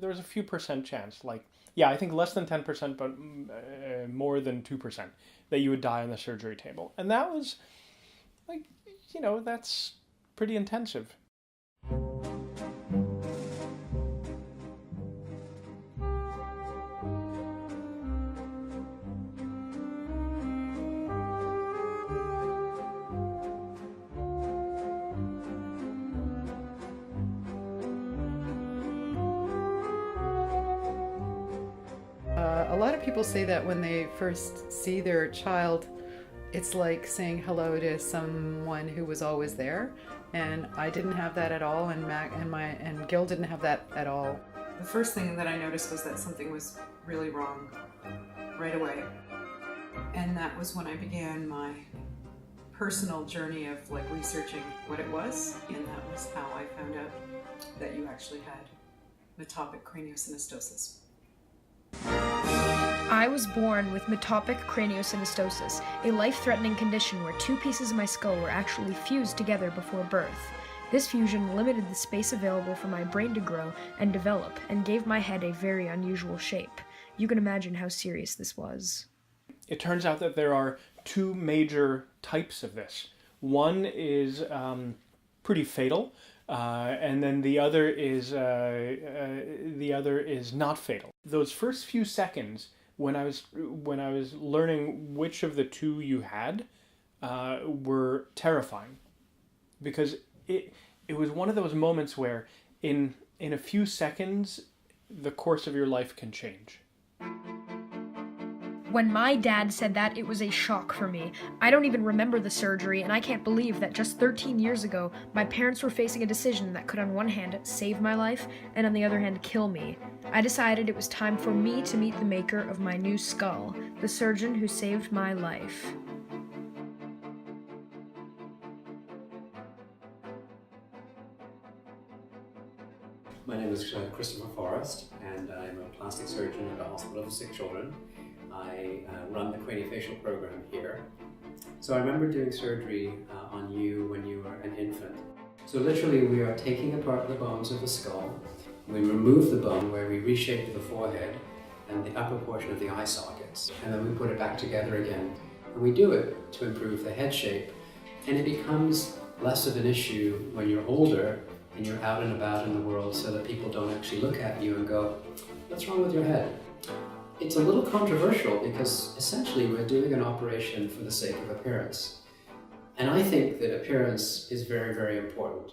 There's a few percent chance, like, yeah, I think less than 10%, but more than 2%, that you would die on the surgery table. And that was, like, that's pretty intensive. A lot of people say that when they first see their child, it's like saying hello to someone who was always there. And I didn't have that at all, and and Gil didn't have that at all. The first thing that I noticed was that something was really wrong right away. And that was when I began my personal journey of like researching what it was, and that was how I found out that you actually had metopic craniosynostosis. I was born with metopic craniosynostosis, a life-threatening condition where two pieces of my skull were actually fused together before birth. This fusion limited the space available for my brain to grow and develop, and gave my head a very unusual shape. You can imagine how serious this was. It turns out that there are two major types of this. One is pretty fatal, and then the other is not fatal. Those first few seconds, when I was learning which of the two you had, were terrifying, because it was one of those moments where in a few seconds the course of your life can change. When my dad said that, it was a shock for me. I don't even remember the surgery, and I can't believe that just 13 years ago, my parents were facing a decision that could on one hand save my life, and on the other hand kill me. I decided it was time for me to meet the maker of my new skull, the surgeon who saved my life. My name is Christopher Forrest, and I'm a plastic surgeon at the Hospital for Sick Children. I run the craniofacial program here. So I remember doing surgery on you when you were an infant. So literally we are taking apart the bones of the skull. We remove the bone where we reshape the forehead and the upper portion of the eye sockets, and then we put it back together again. And we do it to improve the head shape, and it becomes less of an issue when you're older and you're out and about in the world, so that people don't actually look at you and go, "What's wrong with your head?" It's a little controversial because essentially we're doing an operation for the sake of appearance. And I think that appearance is very, very important.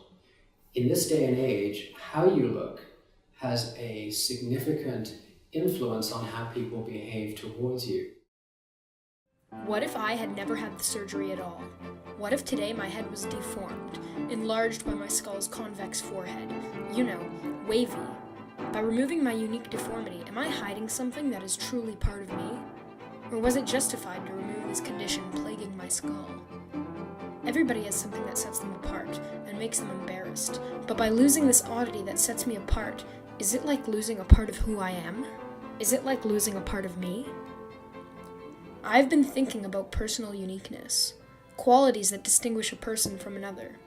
In this day and age, how you look has a significant influence on how people behave towards you. What if I had never had the surgery at all? What if today my head was deformed, enlarged by my skull's convex forehead? You know, wavy. By removing my unique deformity, am I hiding something that is truly part of me? Or was it justified to remove this condition plaguing my skull? Everybody has something that sets them apart and makes them embarrassed, but by losing this oddity that sets me apart, is it like losing a part of who I am? Is it like losing a part of me? I've been thinking about personal uniqueness, qualities that distinguish a person from another.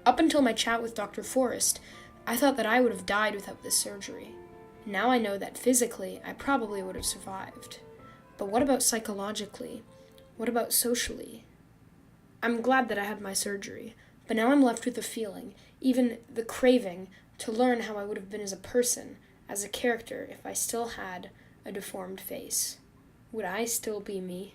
Up until my chat with Dr. Forrest, I thought that I would have died without this surgery. Now I know that physically, I probably would have survived. But what about psychologically? What about socially? I'm glad that I had my surgery, but now I'm left with the feeling, even the craving, to learn how I would have been as a person, as a character, if I still had a deformed face. Would I still be me?